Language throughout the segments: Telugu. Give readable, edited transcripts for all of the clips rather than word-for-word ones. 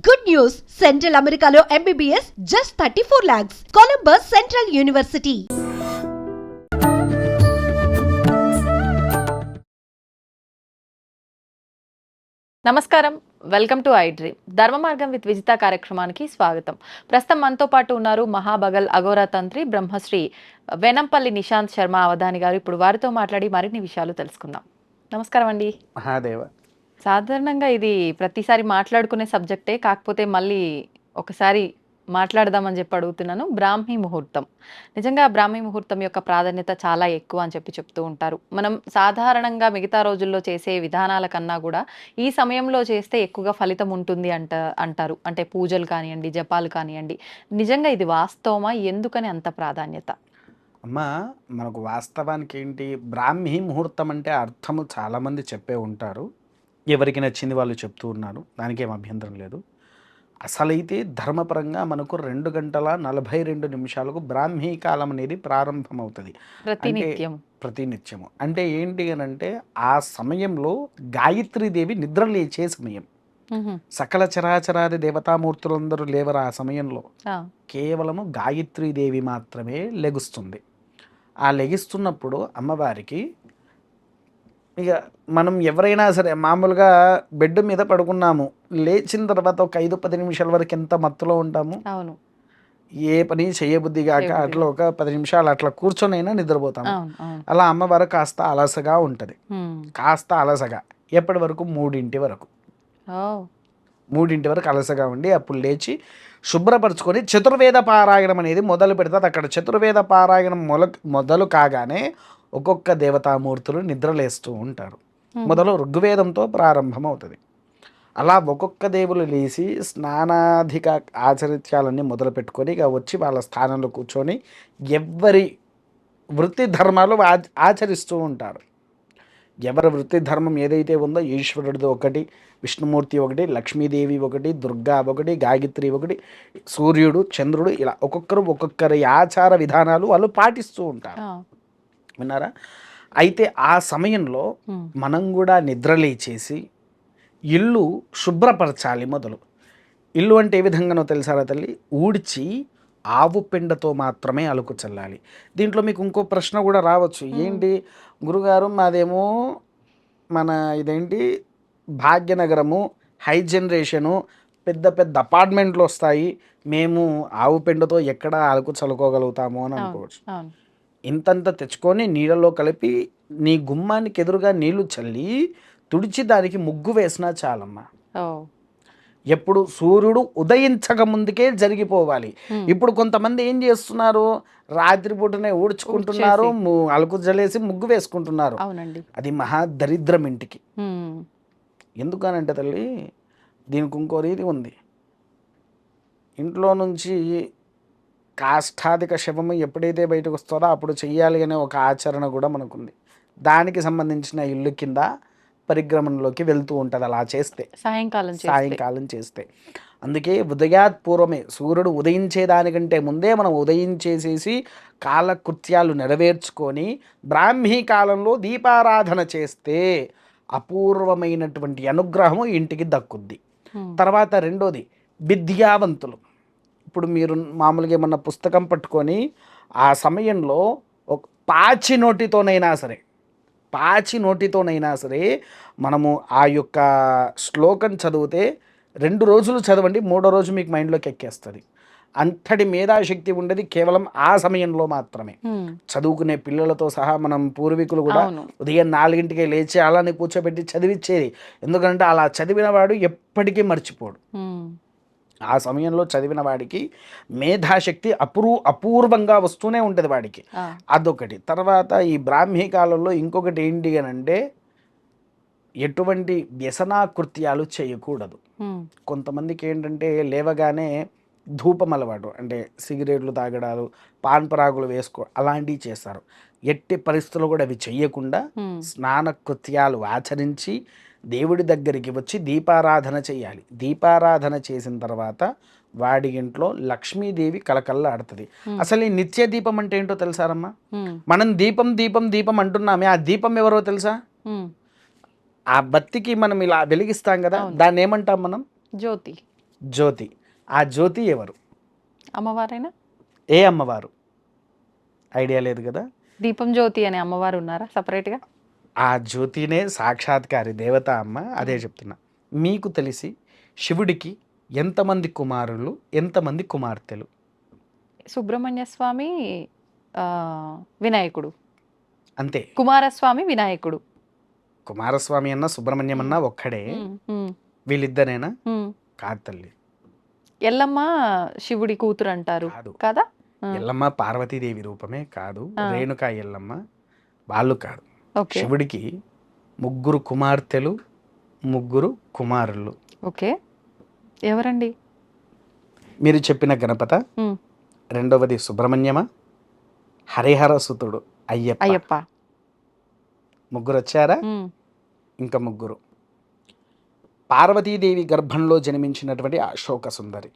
Good news! Central Americano MBBS just 34 lakhs. Columbus Central University. నమస్కారం, వెల్కమ్ టు ఐ డ్రీమ్. ధర్మ మార్గం విత్ విజిత కార్యక్రమానికి స్వాగతం. ప్రస్తుతం మనతో పాటు ఉన్నారు మహాబగల్ అఘోరా తంత్రి బ్రహ్మశ్రీ వెనంపల్లి నిశాంత్ శర్మ అవధాని గారు. ఇప్పుడు వారితో మాట్లాడి మరిన్ని విషయాలు తెలుసుకుందాం. నమస్కారం అండి. మహాదేవ. సాధారణంగా ఇది ప్రతిసారి మాట్లాడుకునే సబ్జెక్టే, కాకపోతే మళ్ళీ ఒకసారి మాట్లాడదామని చెప్పి అడుగుతున్నాను. బ్రాహ్మీ ముహూర్తం, నిజంగా బ్రాహ్మీ ముహూర్తం యొక్క ప్రాధాన్యత చాలా ఎక్కువ అని చెప్తూ ఉంటారు. మనం సాధారణంగా మిగతా రోజుల్లో చేసే విధానాల కన్నా కూడా ఈ సమయంలో చేస్తే ఎక్కువగా ఫలితం ఉంటుంది అంటారు. అంటే పూజలు కానివ్వండి, జపాలు కానివ్వండి. నిజంగా ఇది వాస్తవమా? ఎందుకని అంత ప్రాధాన్యత? అమ్మా, మనకు వాస్తవానికి ఏంటి, బ్రాహ్మీ ముహూర్తం అంటే అర్థము చాలామంది చెప్పే ఉంటారు. ఎవరికి నచ్చింది వాళ్ళు చెప్తూ ఉన్నారు, దానికేం అభ్యంతరం లేదు. అసలైతే ధర్మపరంగా మనకు 2:42 బ్రాహ్మీ కాలం అనేది ప్రారంభమవుతుంది. ప్రతినిత్యము అంటే ఏంటి అని అంటే, ఆ సమయంలో గాయత్రీదేవి నిద్ర లేచే సమయం. సకల చరాచరాది దేవతామూర్తులందరూ లేవరు ఆ సమయంలో. కేవలము గాయత్రీదేవి మాత్రమే లెగుస్తుంది. ఆ లెగిస్తున్నప్పుడు అమ్మవారికి, ఇక మనం ఎవరైనా సరే మామూలుగా బెడ్ మీద పడుకున్నాము, లేచిన తర్వాత ఒక 5-10 నిమిషాల వరకు ఎంత మత్తులో ఉంటాము. అవును, ఏ పని చేయబుద్ధి కాక అట్లా ఒక 10 నిమిషాలు అట్లా కూర్చొనైనా నిద్రపోతాము. అలా అమ్మవారు కాస్త అలసగా ఉంటుంది. కాస్త అలసగా ఎప్పటి వరకు 3 వరకు 3 వరకు అలసగా ఉండి అప్పుడు లేచి శుభ్రపరచుకొని చతుర్వేద పారాయణం అనేది మొదలు పెడతారు. అక్కడ చతుర్వేద పారాయణం మొదలు కాగానే ఒక్కొక్క దేవతామూర్తులు నిద్రలేస్తూ ఉంటారు. మొదలు ఋగ్వేదంతో ప్రారంభమవుతుంది. అలా ఒక్కొక్క దేవులు లేచి స్నానాధిక ఆచరిత్యాలన్నీ మొదలు పెట్టుకొని ఇక వచ్చి వాళ్ళ స్థానంలో కూర్చొని ఎవరి వృత్తి ధర్మాలు ఆచరిస్తూ ఉంటారు. ఎవరి వృత్తి ధర్మం ఏదైతే ఉందో, ఈశ్వరుడిది ఒకటి, విష్ణుమూర్తి ఒకటి, లక్ష్మీదేవి ఒకటి, దుర్గా ఒకటి, గాయత్రి ఒకటి, సూర్యుడు, చంద్రుడు, ఇలా ఒక్కొక్కరి ఆచార విధానాలు వాళ్ళు పాటిస్తూ ఉంటారు. విన్నారా? అయితే ఆ సమయంలో మనం కూడా నిద్రలేచేసి ఇల్లు శుభ్రపరచాలి. మొదలు ఇల్లు అంటే ఏ విధంగానో తెలుసారా తల్లి? ఊడ్చి ఆవు పెండతో మాత్రమే అలుకు చల్లాలి. దీంట్లో మీకు ఇంకో ప్రశ్న కూడా రావచ్చు, ఏంటి గురుగారు మాదేమో ఇదేంటి భాగ్యనగరము, హై జనరేషను, పెద్ద పెద్ద అపార్ట్మెంట్లు వస్తాయి, మేము ఆవు పెండతో ఎక్కడ అలుకు చల్లుకోగలుగుతాము అని అనుకోవచ్చు. ఇంతంత తెచ్చుకొని నీళ్ళలో కలిపి నీ గుమ్మానికి ఎదురుగా నీళ్లు చల్లి తుడిచి దానికి ముగ్గు వేసినా చాలమ్మా. ఎప్పుడు సూర్యుడు ఉదయించక ముందుకే జరిగిపోవాలి. ఇప్పుడు కొంతమంది ఏం చేస్తున్నారు, రాత్రిపూటనే ఊడ్చుకుంటున్నారు, అలుకు జలేసి ముగ్గు వేసుకుంటున్నారు. అది మహా దరిద్రం ఇంటికి. ఎందుకనంటే తల్లి, దీనికి ఇంకో రీతి ఉంది. ఇంట్లో నుంచి కాష్టాధిక శవము ఎప్పుడైతే బయటకు వస్తుందో అప్పుడు చెయ్యాలి అనే ఒక ఆచరణ కూడా మనకుంది. దానికి సంబంధించిన ఇల్లు కింద పరిక్రమణలోకి వెళ్తూ ఉంటుంది అలా చేస్తే, సాయంకాలం చేస్తే. అందుకే ఉదయాత్ పూర్వమే, సూర్యుడు ఉదయించేదానికంటే ముందే మనం ఉదయించేసేసి కాలకృత్యాలు నెరవేర్చుకొని బ్రాహ్మీ కాలంలో దీపారాధన చేస్తే అపూర్వమైనటువంటి అనుగ్రహము ఇంటికి దక్కుద్ది. తర్వాత రెండోది విద్యావంతులు. ఇప్పుడు మీరు మామూలుగా ఏమన్నా పుస్తకం పట్టుకొని ఆ సమయంలో ఒక పాచి నోటితోనైనా సరే మనము ఆ యొక్క శ్లోకం చదివితే 2 రోజులు చదవండి, 3వ రోజు మీకు మైండ్లోకి ఎక్కేస్తుంది. అంతటి మేధాశక్తి ఉండేది కేవలం ఆ సమయంలో మాత్రమే. చదువుకునే పిల్లలతో సహా మనం పూర్వీకులు కూడా ఉదయం 4ంటికే లేచి అలానే కూర్చోబెట్టి చదివించేది. ఎందుకంటే అలా చదివిన వాడు ఎప్పటికీ మర్చిపోడు. ఆ సమయంలో చదివిన వాడికి మేధాశక్తి అపూర్వంగా వస్తూనే ఉంటుంది వాడికి. అదొకటి. తర్వాత ఈ బ్రాహ్మీ కాలంలో ఇంకొకటి ఏంటి అని అంటే, ఎటువంటి వ్యసనాకృత్యాలు చేయకూడదు. కొంతమందికి ఏంటంటే లేవగానే ధూపం అలవాటు, అంటే సిగరెట్లు తాగడాలు, పాన్ పరాగులు అలాంటివి చేస్తారు. ఎట్టి పరిస్థితుల్లో కూడా అవి చెయ్యకుండా స్నాన కృత్యాలు ఆచరించి దేవుడి దగ్గరికి వచ్చి దీపారాధన చేయాలి. దీపారాధన చేసిన తర్వాత వాడి ఇంట్లో లక్ష్మీదేవి కలకల్లా ఆడుతుంది. అసలు ఈ నిత్య దీపం అంటే ఏంటో తెలుసారమ్మా? మనం దీపం దీపం దీపం అంటున్నామే, ఆ దీపం ఎవరో తెలుసా? ఆ బత్తికి మనం ఇలా వెలిగిస్తాం కదా, దాన్ని ఏమంటాం మనం? జ్యోతి. జ్యోతి. ఆ జ్యోతి ఎవరు? అమ్మవారైనా? ఏ అమ్మవారు? ఐడియా లేదు కదా. దీపం జ్యోతి అనే అమ్మవారు ఉన్నారా సపరేట్గా? ఆ జ్యోతినే సాక్షాత్కారి దేవత అమ్మ. అదే చెప్తున్నా. మీకు తెలిసి శివుడికి ఎంతమంది కుమారులు, ఎంతమంది కుమార్తెలు? సుబ్రహ్మణ్య స్వామి, వినాయకుడు. అంతే. కుమారస్వామి, వినాయకుడు. కుమారస్వామి అన్న సుబ్రహ్మణ్యం అన్న ఒక్కడే. వీళ్ళిద్దరేనా? కాదు తల్లి. ఎల్లమ్మ శివుడి కూతురు అంటారు కాదు. కదా? ఎల్లమ్మ పార్వతీదేవి రూపమే కాదు. రేణుకా ఎల్లమ్మ వాళ్ళు కాదు. శివుడికి 3 కుమార్తెలు, 3 కుమారులు. ఓకే, ఎవరండి? మీరు చెప్పిన గణపత, రెండవది సుబ్రహ్మణ్యమ, హరిహర సుతుడు అయ్యప్ప. 3 వచ్చారా? ఇంకా 3. పార్వతీదేవి గర్భంలో జన్మించినటువంటి అశోక సుందరి.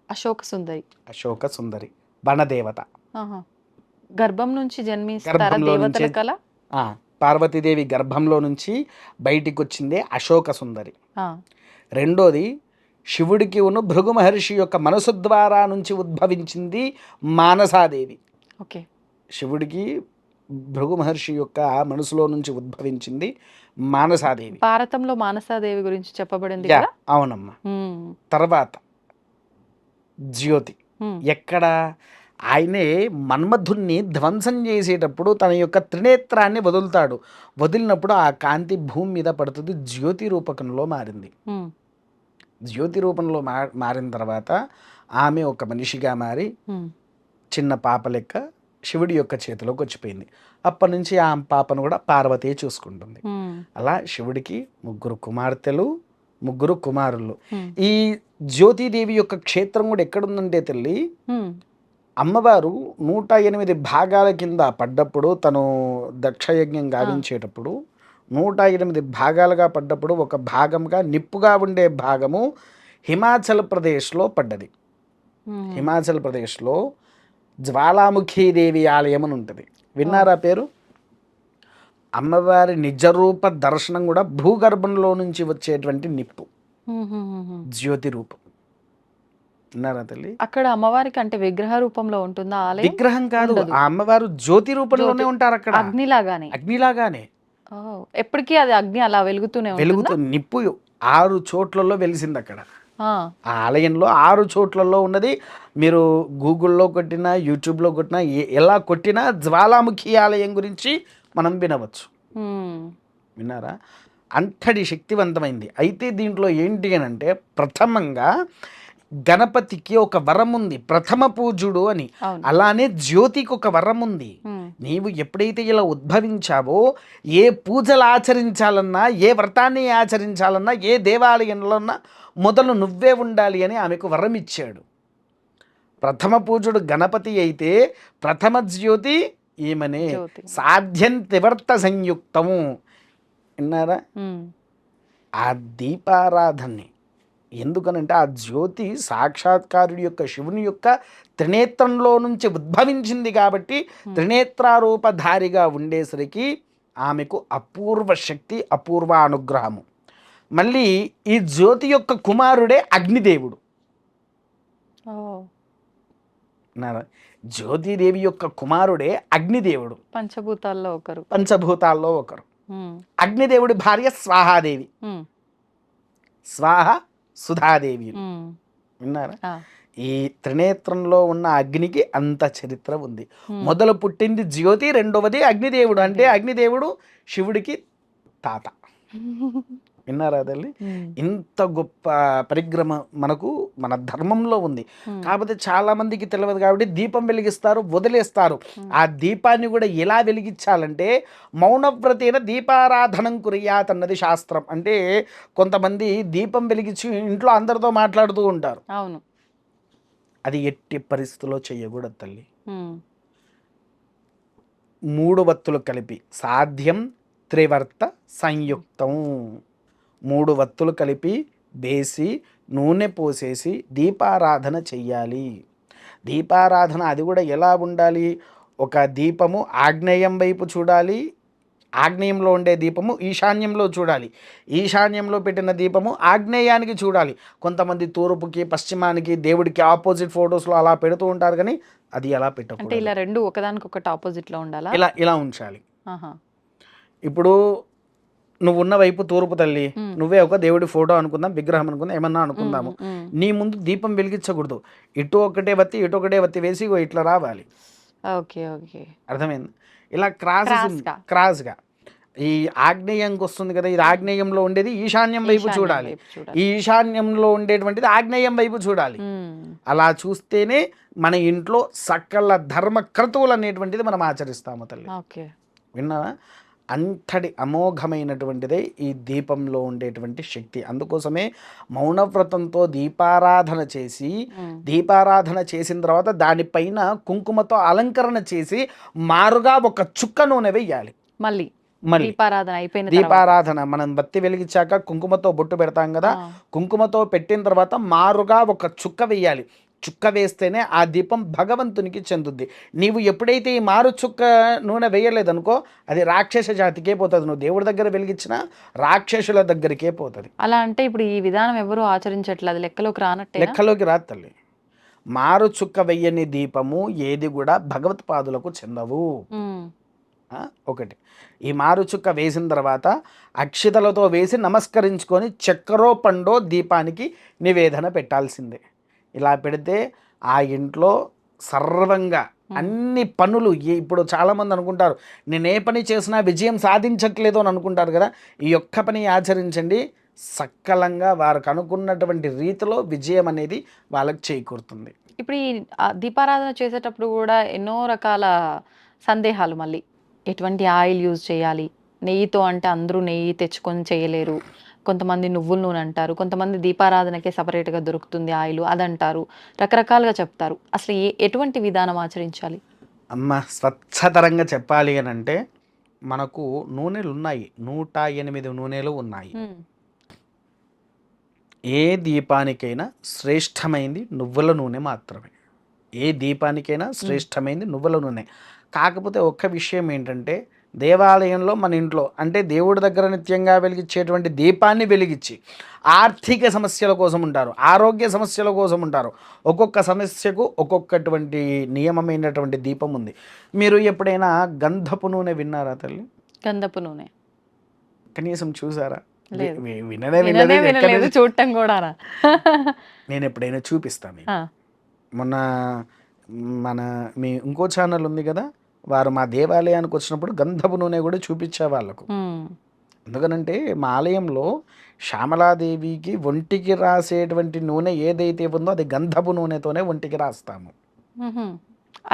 అశోక సుందరి వనదేవత. గర్భం నుంచి జన్మిస్తారా దేవతల కల? పార్వతీదేవి గర్భంలో నుంచి బయటికి వచ్చిందే అశోక సుందరి. రెండోది శివుడికి భృగు మహర్షి యొక్క మనసు ద్వారా నుంచి ఉద్భవించింది మానసాదేవి. ఓకే. శివుడికి భృగు మహర్షి యొక్క మనసులో నుంచి ఉద్భవించింది మానసాదేవి. భారతంలో మానసాదేవి గురించి చెప్పబడింది. అవునమ్మా. తర్వాత జ్యోతి. ఎక్కడ? ఆయనే మన్మధుణ్ణి ధ్వంసం చేసేటప్పుడు తన యొక్క త్రినేత్రాన్ని వదులుతాడు. వదిలినప్పుడు ఆ కాంతి భూమి మీద పడుతుంది, జ్యోతి రూపకంలో మారింది. జ్యోతి రూపంలో మారిన తర్వాత ఆమె ఒక మనిషిగా మారి చిన్న పాప లెక్క శివుడి యొక్క చేతిలోకి వచ్చిపోయింది. అప్పటి నుంచి ఆ పాపను కూడా పార్వతి చూసుకుంటుంది. అలా శివుడికి 3 కుమార్తెలు, 3 కుమారులు. ఈ జ్యోతిదేవి యొక్క క్షేత్రం కూడా ఎక్కడుందంటే తల్లి, అమ్మవారు 108 భాగాల కింద పడ్డప్పుడు, తను దక్షయజ్ఞం గావించేటప్పుడు 108 భాగాలుగా పడ్డప్పుడు ఒక భాగంగా నిప్పుగా ఉండే భాగము హిమాచల్ ప్రదేశ్లో పడ్డది. హిమాచల్ ప్రదేశ్లో జ్వాలాముఖీదేవి ఆలయం అని ఉంటుంది. విన్నారా పేరు? అమ్మవారి నిజరూప దర్శనం కూడా భూగర్భంలో నుంచి వచ్చేటువంటి నిప్పు, జ్యోతి రూపం. విన్నారా తల్లి? అక్కడ అమ్మవారికి అంటే విగ్రహ రూపంలో ఉంటుందా ఆలయం? విగ్రహం కాదు, ఆ అమ్మవారు జ్యోతి రూపంలోనే ఉంటారు అక్కడ. అగ్నిలాగానే. ఎప్పటికీ అది అగ్ని అలా వెలుగుతూ నిప్పు 6 చోట్లలో వెలిసింది అక్కడ. ఆ ఆలయంలో 6 చోట్లలో ఉన్నది. మీరు గూగుల్లో కొట్టినా, యూట్యూబ్లో కొట్టినా, ఎలా కొట్టినా జ్వాలాముఖి ఆలయం గురించి మనం వినవచ్చు. విన్నారా? అంతటి శక్తివంతమైంది. అయితే దీంట్లో ఏంటి అని అంటే, ప్రథమంగా గణపతికి ఒక వరం ఉంది, ప్రథమ పూజుడు అని. అలానే జ్యోతికి ఒక వరం ఉంది. నీవు ఎప్పుడైతే ఇలా ఉద్భవించావో, ఏ పూజలు ఆచరించాలన్నా, ఏ వ్రతాన్ని ఆచరించాలన్నా, ఏ దేవాలయంలో మొదలు నువ్వే ఉండాలి అని ఆమెకు వరం ఇచ్చాడు. ప్రథమ పూజుడు గణపతి అయితే ప్రథమ జ్యోతి ఈమెనే. సాధ్యం త్రివర్త సంయుక్తము. విన్నారా? ఆ దీపారాధనని ఎందుకనంటే, ఆ జ్యోతి సాక్షాత్కారుడి యొక్క శివుని యొక్క త్రినేత్రంలో నుంచి ఉద్భవించింది కాబట్టి త్రినేత్రారూపధారిగా ఉండేసరికి ఆమెకు అపూర్వ శక్తి, అపూర్వ అనుగ్రహము. మళ్ళీ ఈ జ్యోతి యొక్క కుమారుడే అగ్నిదేవుడు. జ్యోతిదేవి యొక్క కుమారుడే అగ్నిదేవుడు. పంచభూతాల్లో ఒకరు. అగ్నిదేవుడి భార్య స్వాహాదేవి, స్వాహ సుధాదేవి. విన్నారా? ఈ త్రినేత్రంలో ఉన్న అగ్నికి అంత చరిత్ర ఉంది. మొదలు పుట్టింది జ్యోతి, రెండవది అగ్నిదేవుడు. అంటే అగ్నిదేవుడు శివుడికి తాత. విన్నారా తల్లి? ఇంత గొప్ప పరిగ్రహం మనకు మన ధర్మంలో ఉంది. కాకపోతే చాలా మందికి తెలియదు కాబట్టి దీపం వెలిగిస్తారు, వదిలేస్తారు. ఆ దీపాన్ని కూడా ఎలా వెలిగించాలంటే, మౌనవ్రతేన దీపారాధనం కుర్యాత్ అన్నది శాస్త్రం. అంటే కొంతమంది దీపం వెలిగించి ఇంట్లో అందరితో మాట్లాడుతూ ఉంటారు. అవును, అది ఎట్టి పరిస్థితుల్లో చెయ్యకూడదు తల్లి. 3 వత్తులు కలిపి, సాధ్యం త్రివర్త సంయుక్తం. 3 వత్తులు కలిపి వేసి నూనె పోసేసి దీపారాధన చెయ్యాలి. దీపారాధన అది కూడా ఎలా ఉండాలి? ఒక దీపము ఆగ్నేయం వైపు చూడాలి, ఆగ్నేయంలో ఉండే దీపము ఈశాన్యంలో చూడాలి, ఈశాన్యంలో పెట్టిన దీపము ఆగ్నేయానికి చూడాలి. కొంతమంది తూర్పుకి పశ్చిమానికి దేవుడికి ఆపోజిట్ ఫొటోస్లో అలా పెడుతూ ఉంటారు, కానీ అది ఎలా అంటే పెట్టకూడదు. ఇలా రెండు ఒకదానికొకటి ఆపోజిట్ లో ఉండాలా? ఇలా ఇలా ఉంచాలి. ఆహా. ఇప్పుడు నువ్వు ఉన్న వైపు తూర్పు తల్లి, మ్మ్. నువ్వే ఒక దేవుడి ఫోటో అనుకుందాం, విగ్రహం అనుకుందాం, ఏమన్నా అనుకుందాము. మ్మ్. నీ ముందు దీపం వెలిగించకూడదు. ఇటు ఒకటే వత్తి ఇటు ఒకటే వత్తి వేసి ఇగో ఇట్లా రావాలి. Okay okay. అర్థమైంది? ఇలా క్రాస్గా. క్రాస్గా ఈ ఆగ్నేయంకి వస్తుంది కదా, ఇది ఆగ్నేయంలో ఉండేది ఈశాన్యం వైపు ఈశాన్యం చూడాలి, వైపు చూడాలి. ఈ ఈశాన్యంలో ఉండేటువంటిది ఆగ్నేయం వైపు చూడాలి. మ్మ్. అలా చూస్తేనే మన ఇంట్లో సకల ధర్మ క్రతువులు అనేటువంటిది మనం ఆచరిస్తాము తల్లి. ఓకే. విన్నావా? అంతటి అమోఘమైనటువంటిదే ఈ దీపంలో ఉండేటువంటి శక్తి. అందుకోసమే మౌనవ్రతంతో దీపారాధన చేసి, మ్మ్. దీపారాధన చేసిన తర్వాత దానిపైన కుంకుమతో అలంకరణ చేసి మారుగా ఒక చుక్క నూనె వేయాలి. మళ్ళీ మళ్ళీ దీపారాధన అయిపోయిన తర్వాత. దీపారాధన మనం బత్తి వెలిగించాక కుంకుమతో బొట్టు పెడతాం కదా, ఆ. కుంకుమతో పెట్టిన తర్వాత మారుగా ఒక చుక్క వేయాలి. చుక్క వేస్తేనే ఆ దీపం భగవంతునికి చెందుద్ది. నీవు ఎప్పుడైతే ఈ మారు చుక్క నూనె వేయలేదనుకో, అది రాక్షస జాతికే పోతుంది. నువ్వు దేవుడి దగ్గర వెలిగించినా రాక్షసుల దగ్గరికే పోతుంది. అలా అంటే ఇప్పుడు ఈ విధానం ఎవరు ఆచరించట్లేదు, లెక్కలోకి రానట్టే. లెక్కలోకి రాదు తల్లి. మారు చుక్క వెయ్యని దీపము ఏది కూడా భగవత్పాదులకు చెందవు. ఒకటి. ఈ మారు చుక్క వేసిన తర్వాత అక్షితలతో వేసి నమస్కరించుకొని చక్కెరో పండో దీపానికి నివేదన పెట్టాల్సిందే. ఇలా పెడితే ఆ ఇంట్లో సర్వంగా అన్ని పనులు ఇప్పుడు చాలామంది అనుకుంటారు నేను ఏ పని చేసినా విజయం సాధించట్లేదు అని అనుకుంటారు కదా, ఈ ఒక్క పని ఆచరించండి, సక్కలంగా వారికి అనుకున్నటువంటి రీతిలో విజయం అనేది వాళ్ళకి చేకూరుతుంది. ఇప్పుడు ఈ దీపారాధన చేసేటప్పుడు కూడా ఎన్నో రకాల సందేహాలు. మళ్ళీ ఎటువంటి ఆయిల్ యూజ్ చేయాలి, నెయ్యితో అంటే అందరూ నెయ్యి తెచ్చుకొని చేయలేరు, కొంతమంది నువ్వుల నూనె అంటారు, కొంతమంది దీపారాధనకే సపరేట్గా దొరుకుతుంది ఆయిల్ అదంటారు, రకరకాలుగా చెప్తారు. అసలు ఎటువంటి విధానం ఆచరించాలి? అమ్మ స్వచ్ఛతరంగా చెప్పాలి అని అంటే మనకు నూనెలు ఉన్నాయి, 108 నూనెలు ఉన్నాయి. ఏ దీపానికైనా శ్రేష్టమైంది నువ్వుల నూనె మాత్రమే. ఏ దీపానికైనా శ్రేష్టమైంది నువ్వుల నూనె. కాకపోతే ఒక్క విషయం ఏంటంటే దేవాలయంలో మన ఇంట్లో అంటే దేవుడి దగ్గర నిత్యంగా వెలిగించేటువంటి దీపాన్ని వెలిగించి ఆర్థిక సమస్యల కోసం ఉంటారు, ఆరోగ్య సమస్యల కోసం ఉంటారు. ఒక్కొక్క సమస్యకు ఒక్కొక్కటువంటి నియమమైనటువంటి దీపం ఉంది. మీరు ఎప్పుడైనా గంధపు నూనె విన్నారా తల్లి? గంధపు నూనె కనీసం చూసారా? లేదు. వినలేదు, చూడటం కూడా. నేను ఎప్పుడైనా చూపిస్తాను. మొన్న మీ ఇంకో ఛానల్ ఉంది కదా, వారు మా దేవాలయానికి వచ్చినప్పుడు గంధపు నూనె కూడా చూపించే వాళ్ళకు. ఎందుకనంటే మా ఆలయంలో శ్యామలాదేవికి ఒంటికి రాసేటువంటి నూనె ఏదైతే ఉందో అది గంధపు నూనెతోనే ఒంటికి రాస్తాము.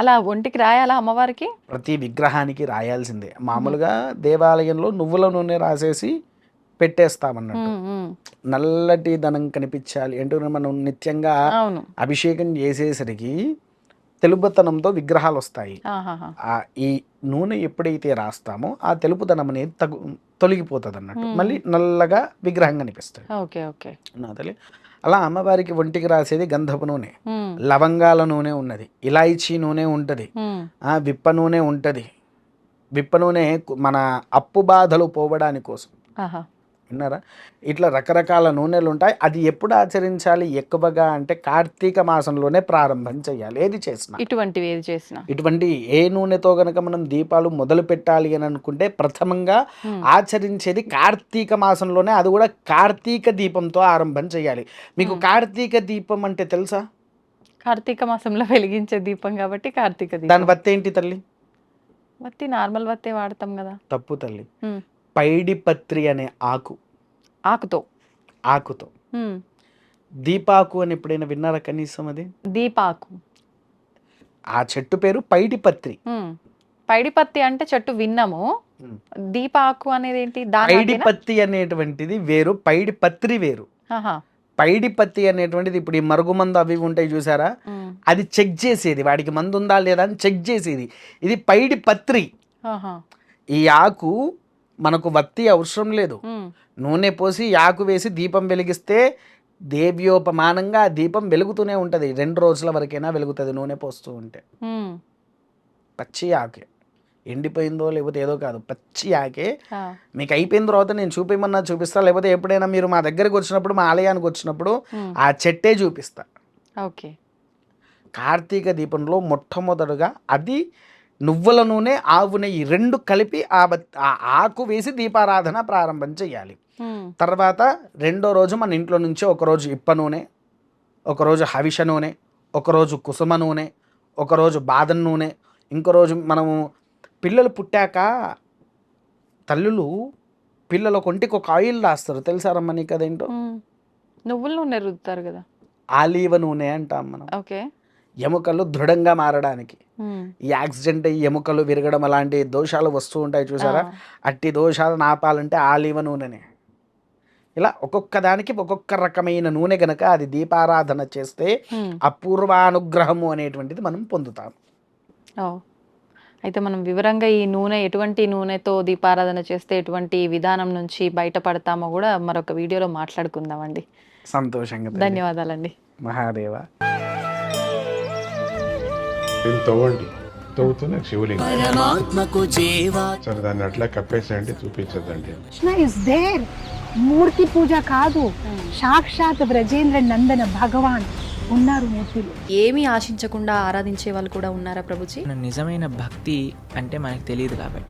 అలా ఒంటికి రాయాలా అమ్మవారికి? ప్రతి విగ్రహానికి రాయాల్సిందే. మామూలుగా దేవాలయంలో నువ్వుల నూనె రాసేసి పెట్టేస్తామన్నట్టు. నల్లటి ధనం కనిపించాలి అంటే మనం నిత్యంగా అభిషేకం చేసేసరికి తెలుపుతనంతో విగ్రహాలు వస్తాయి. ఈ నూనె ఎప్పుడైతే రాస్తామో ఆ తెలుపుతనం అనేది తొలగిపోతుంది అన్నట్టు, మళ్ళీ నల్లగా విగ్రహం కనిపిస్తుంది. అలా అమ్మవారికి ఒంటికి రాసేది గంధపు నూనె, లవంగాల నూనె ఉన్నది, ఇలాయచీ నూనె ఉంటుంది, విప్ప నూనె ఉంటుంది. విప్ప నూనె మన అప్పు బాధలు పోవడానికి కోసం. విన్నారా? ఇట్లా రకరకాల నూనెలు ఉంటాయి. అది ఎప్పుడు ఆచరించాలి ఎక్కువగా అంటే కార్తీక మాసంలోనే ప్రారంభం చేయాలి. ఏది చేసినా ఇటువంటి ఏ నూనెతో గనక మనం దీపాలు మొదలు పెట్టాలి అని అనుకుంటే ప్రథమంగా ఆచరించేది కార్తీక మాసంలోనే, అది కూడా కార్తీక దీపంతో ఆరంభం చేయాలి. మీకు కార్తీక దీపం అంటే తెలుసా? కార్తీక మాసంలో వెలిగించే దీపం కాబట్టి కార్తీక దీపం. దాని వత్తి ఏంటి తల్లి? వత్తి నార్మల్ వత్తే వాడతాం కదా. తప్పు తల్లి. పైడిపత్రి అనే ఆకుతో దీపాకు అని ఎప్పుడైనా విన్నారా కనీసం? అది దీపాకు, ఆ చెట్టు పేరు పైడిపత్రి. పైడిపత్తి అంటే చెట్టు విన్నాము, దీపాకు అనేది ఏంటి? పైడిపత్తి అనేటువంటిది వేరు, పైడిపత్రి వేరు. పైడిపత్తి అనేటువంటిది ఇప్పుడు ఈ మరుగుమందు అవి ఉంటాయి చూసారా, అది చెక్ చేసేది, వాడికి మందు ఉందా లేదా అని చెక్ చేసేది. ఇది పైడిపత్రి. ఈ ఆకు మనకు వత్తి అవసరం లేదు, నూనె పోసి ఆకు వేసి దీపం వెలిగిస్తే దేవ్యోపమానంగా ఆ దీపం వెలుగుతూనే ఉంటుంది. 2 రోజుల వరకైనా వెలుగుతుంది నూనె పోస్తూ ఉంటే. పచ్చి ఆకే ఎండిపోయిందో లేకపోతే ఏదో కాదు, పచ్చి ఆకే. మీకు అయిపోయిన తర్వాత నేను చూపించమన్నా చూపిస్తా, లేకపోతే ఎప్పుడైనా మీరు మా దగ్గరికి వచ్చినప్పుడు, మా ఆలయానికి వచ్చినప్పుడు ఆ చెట్టే చూపిస్తా. ఓకే. కార్తీక దీపంలో మొట్టమొదటిగా అది నువ్వుల నూనె, ఆవు నెయ్యి 2 కలిపి ఆ ఆకు వేసి దీపారాధన ప్రారంభం చేయాలి. తర్వాత రెండో రోజు మన ఇంట్లో నుంచి ఒకరోజు ఇప్ప నూనె, ఒకరోజు హవిష నూనె, ఒకరోజు కుసుమ నూనె, ఒకరోజు బాదం నూనె, ఇంకో రోజు మనము పిల్లలు పుట్టాక తల్లులు పిల్లల ఒంటికి ఒక ఆయిల్ రాస్తారు, తెలుసారమ్మా నీకు అదేంటో? నువ్వుల నూనె రుద్దుతారు కదా, ఆలివ నూనె అంటాం మనం. ఓకే. ఎముకలు దృఢంగా మారడానికి, ఈ యాక్సిడెంట్ అయ్యి ఎముకలు విరగడం అలాంటి దోషాలు వస్తూ ఉంటాయి చూసారా, అట్టి దోషాలు నాపాలంటే ఆలివ నూనెనే. ఇలా ఒక్కొక్క దానికి ఒక్కొక్క రకమైన నూనె గనక అది దీపారాధన చేస్తే అపూర్వానుగ్రహము అనేటువంటిది మనం పొందుతాం. అయితే మనం వివరంగా ఈ నూనె ఎటువంటి నూనెతో దీపారాధన చేస్తే ఎటువంటి విధానం నుంచి బయటపడతామో కూడా మరొక వీడియోలో మాట్లాడుకుందామండి. సంతోషంగా. ధన్యవాదాలండి. మహాదేవ. తవ్వండి, తవ్వుతూనే శివలింగం. సరే దాన్ని అట్లా కప్పేసేయండి, చూపించదండి. Krishna is there. మూర్తి పూజ కాదు, సాక్షాత్ బ్రజేంద్ర నందన భగవాన్ ఉన్నారు మూర్తిలో. ఏమీ ఆశించకుండా ఆరాధించే వాళ్ళు కూడా ఉన్నారా ప్రభుజీ? నిజమైన భక్తి అంటే మనకు తెలియదు కాబట్టి